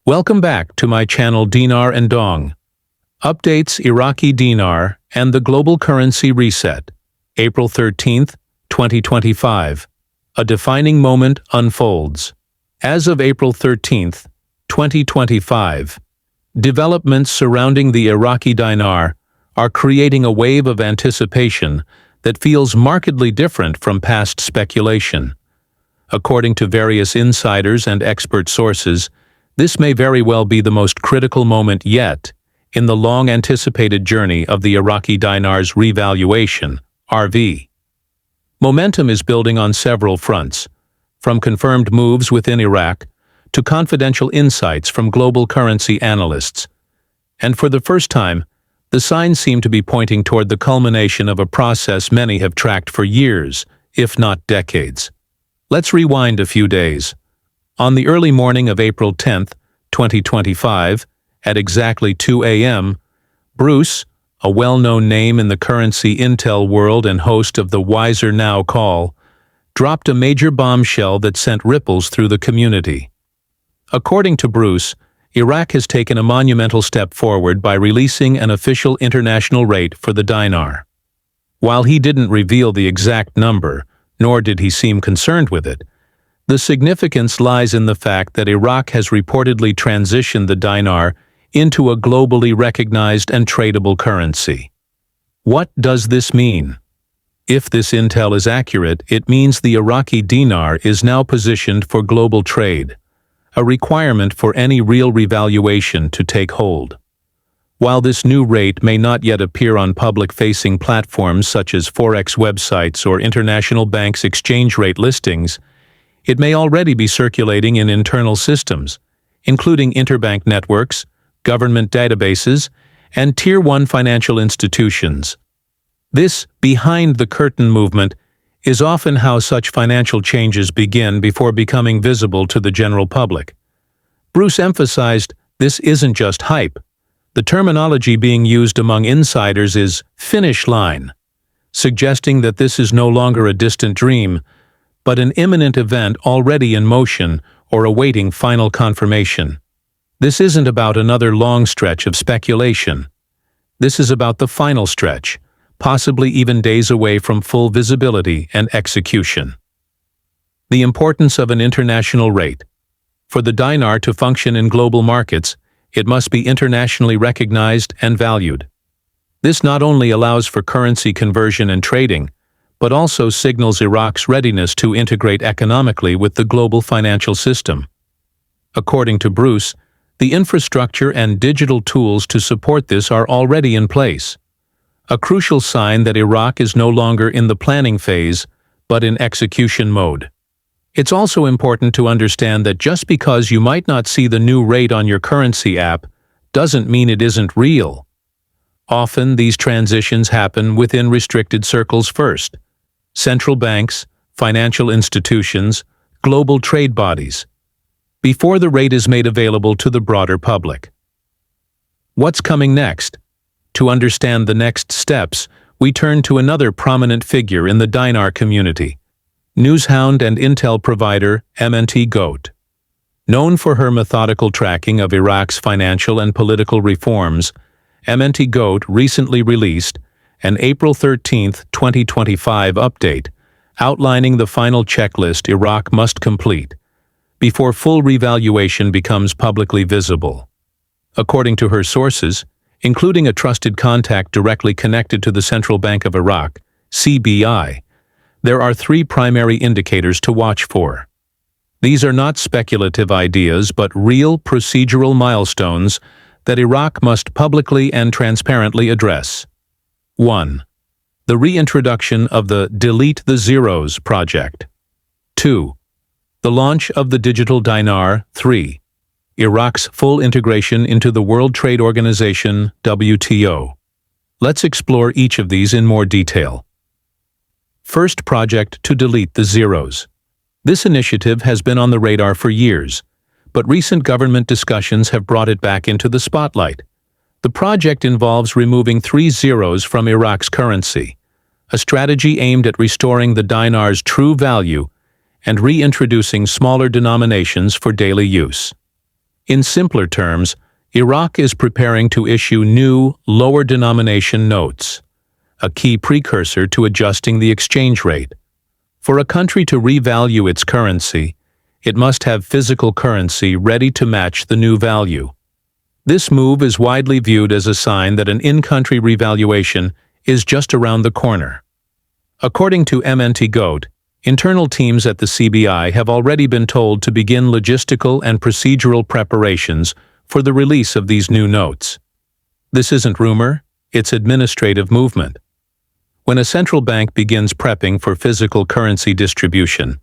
Welcome back to my channel Dinar and Dong. Updates Iraqi Dinar and the Global Currency Reset. April 13th, 2025. A defining moment unfolds. As of April 13th, 2025, developments surrounding the Iraqi dinar are creating a wave of anticipation that feels markedly different from past speculation. According to various insiders and expert sources, this may very well be the most critical moment yet in the long-anticipated journey of the Iraqi dinar's revaluation, RV. Momentum is building on several fronts, from confirmed moves within Iraq to confidential insights from global currency analysts. And for the first time, the signs seem to be pointing toward the culmination of a process many have tracked for years, if not decades. Let's rewind a few days. On the early morning of April 10th, 2025, at exactly 2 a.m., Bruce, a well-known name in the currency intel world and host of the Wiser Now call, dropped a major bombshell that sent ripples through the community. According to Bruce, Iraq has taken a monumental step forward by releasing an official international rate for the dinar. While he didn't reveal the exact number, nor did he seem concerned with it, the significance lies in the fact that Iraq has reportedly transitioned the dinar into a globally recognized and tradable currency. What does this mean? If this intel is accurate, it means the Iraqi dinar is now positioned for global trade, a requirement for any real revaluation to take hold. While this new rate may not yet appear on public-facing platforms such as Forex websites or international banks' exchange rate listings, it may already be circulating in internal systems, including interbank networks, government databases, and Tier 1 financial institutions. This behind-the-curtain movement is often how such financial changes begin before becoming visible to the general public. Bruce emphasized this isn't just hype. The terminology being used among insiders is finish line, suggesting that this is no longer a distant dream, but an imminent event already in motion or awaiting final confirmation. This isn't about another long stretch of speculation. This is about the final stretch, possibly even days away from full visibility and execution. The importance of an international rate. For the dinar to function in global markets, it must be internationally recognized and valued. This not only allows for currency conversion and trading, but also signals Iraq's readiness to integrate economically with the global financial system. According to Bruce, the infrastructure and digital tools to support this are already in place, a crucial sign that Iraq is no longer in the planning phase, but in execution mode. It's also important to understand that just because you might not see the new rate on your currency app doesn't mean it isn't real. Often, these transitions happen within restricted circles first: central banks, financial institutions, global trade bodies, before the rate is made available to the broader public. What's coming next? To understand the next steps, we turn to another prominent figure in the dinar community, newshound and intel provider M&T Goat. Known for her methodical tracking of Iraq's financial and political reforms, M&T Goat recently released an April 13, 2025 update outlining the final checklist Iraq must complete before full revaluation becomes publicly visible. According to her sources, including a trusted contact directly connected to the Central Bank of Iraq, CBI, there are three primary indicators to watch for. These are not speculative ideas, but real procedural milestones that Iraq must publicly and transparently address. 1. The reintroduction of the Delete the Zeros project. 2. The launch of the digital dinar. 3. Iraq's full integration into the World Trade Organization, WTO. Let's explore each of these in more detail. First, project to delete the zeros. This initiative has been on the radar for years, but recent government discussions have brought it back into the spotlight. The project involves removing 3 zeros from Iraq's currency, a strategy aimed at restoring the dinar's true value and reintroducing smaller denominations for daily use. In simpler terms, Iraq is preparing to issue new, lower-denomination notes, a key precursor to adjusting the exchange rate. For a country to revalue its currency, it must have physical currency ready to match the new value. This move is widely viewed as a sign that an in-country revaluation is just around the corner. According to MNT Goat, internal teams at the CBI have already been told to begin logistical and procedural preparations for the release of these new notes. This isn't rumor, it's administrative movement. When a central bank begins prepping for physical currency distribution,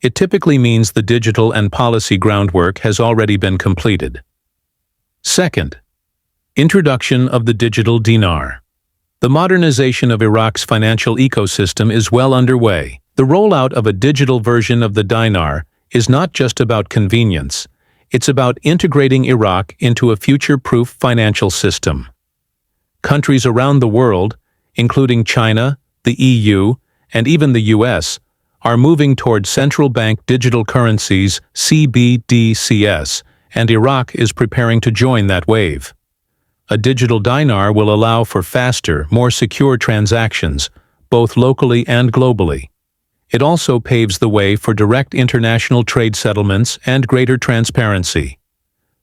it typically means the digital and policy groundwork has already been completed. Second, introduction of the digital dinar. The modernization of Iraq's financial ecosystem is well underway. The rollout of a digital version of the dinar is not just about convenience, it's about integrating Iraq into a future-proof financial system. Countries around the world, including China, the EU, and even the US, are moving toward central bank digital currencies (CBDCs), and Iraq is preparing to join that wave. A digital dinar will allow for faster, more secure transactions, both locally and globally. It also paves the way for direct international trade settlements and greater transparency.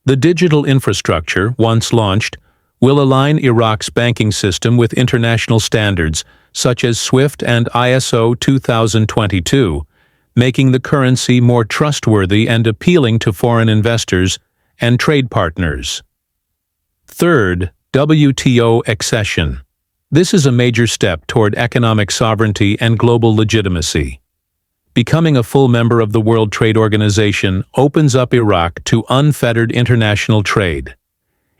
The digital infrastructure, once launched, will align Iraq's banking system with international standards such as SWIFT and ISO 2022, making the currency more trustworthy and appealing to foreign investors and trade partners. Third, WTO accession. This is a major step toward economic sovereignty and global legitimacy. Becoming a full member of the World Trade Organization opens up Iraq to unfettered international trade.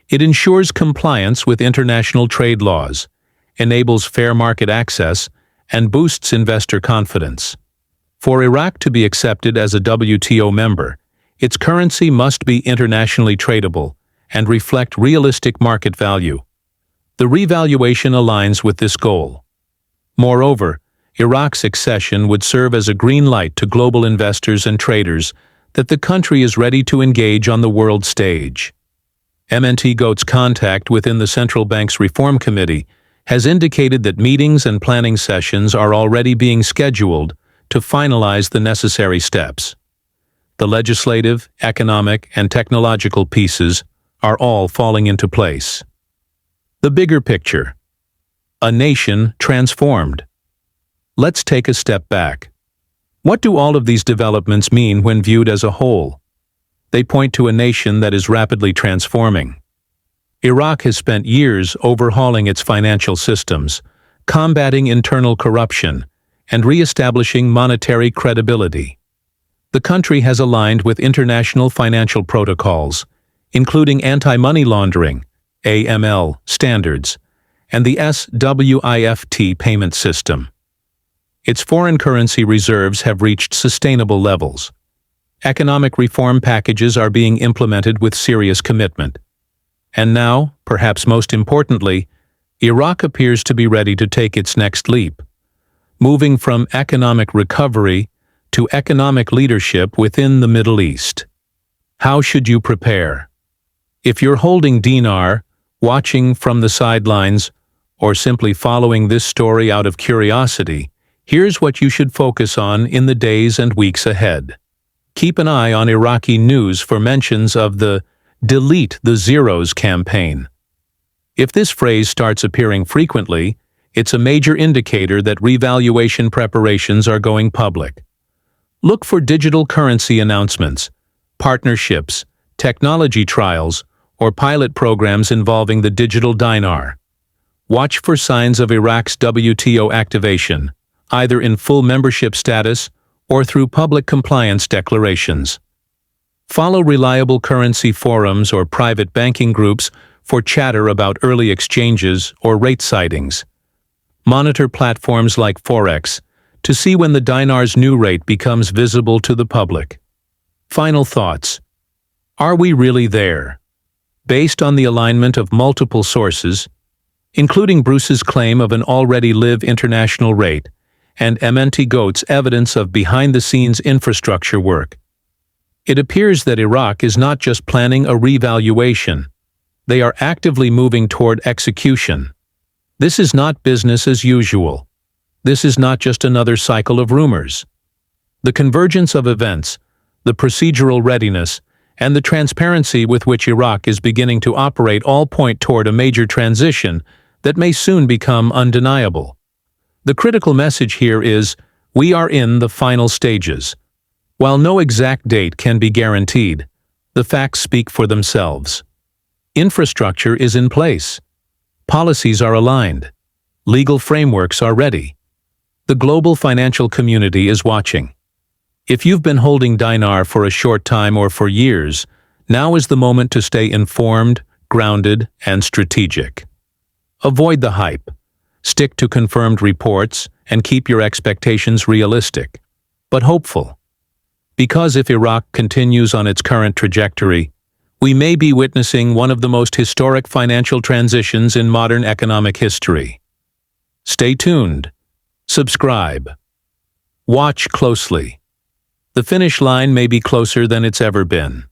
It ensures compliance with international trade laws, enables fair market access, and boosts investor confidence. For Iraq to be accepted as a WTO member, its currency must be internationally tradable and reflect realistic market value. The revaluation aligns with this goal. Moreover, Iraq's accession would serve as a green light to global investors and traders that the country is ready to engage on the world stage. MNT Goat's contact within the Central Bank's Reform Committee has indicated that meetings and planning sessions are already being scheduled to finalize the necessary steps. The legislative, economic, and technological pieces are all falling into place. The bigger picture. A nation transformed. Let's take a step back. What do all of these developments mean when viewed as a whole? They point to a nation that is rapidly transforming. Iraq has spent years overhauling its financial systems, combating internal corruption, and re-establishing monetary credibility. The country has aligned with international financial protocols, including anti-money laundering (AML) standards, and the SWIFT payment system. Its foreign currency reserves have reached sustainable levels. Economic reform packages are being implemented with serious commitment. And now, perhaps most importantly, Iraq appears to be ready to take its next leap, moving from economic recovery to economic leadership within the Middle East. How should you prepare? If you're holding dinar, watching from the sidelines, or simply following this story out of curiosity, here's what you should focus on in the days and weeks ahead. Keep an eye on Iraqi news for mentions of the "Delete the Zeros" campaign. If this phrase starts appearing frequently, it's a major indicator that revaluation preparations are going public. Look for digital currency announcements, partnerships, technology trials, or pilot programs involving the digital dinar. Watch for signs of Iraq's WTO activation, either in full membership status or through public compliance declarations. Follow reliable currency forums or private banking groups for chatter about early exchanges or rate sightings. Monitor platforms like Forex to see when the dinar's new rate becomes visible to the public. Final thoughts. Are we really there? Based on the alignment of multiple sources, including Bruce's claim of an already live international rate and MNT Goat's evidence of behind-the-scenes infrastructure work, It appears that Iraq is not just planning a revaluation. They are actively moving toward execution. This is not business as usual. This is not just another cycle of rumors. The convergence of events, the procedural readiness, and the transparency with which Iraq is beginning to operate all point toward a major transition that may soon become undeniable. The critical message here is, we are in the final stages. While no exact date can be guaranteed, the facts speak for themselves. Infrastructure is in place. Policies are aligned. Legal frameworks are ready. The global financial community is watching. If you've been holding dinar for a short time or for years, now is the moment to stay informed, grounded, and strategic. Avoid the hype. Stick to confirmed reports and keep your expectations realistic, but hopeful. Because if Iraq continues on its current trajectory, we may be witnessing one of the most historic financial transitions in modern economic history. Stay tuned. Subscribe. Watch closely. The finish line may be closer than it's ever been.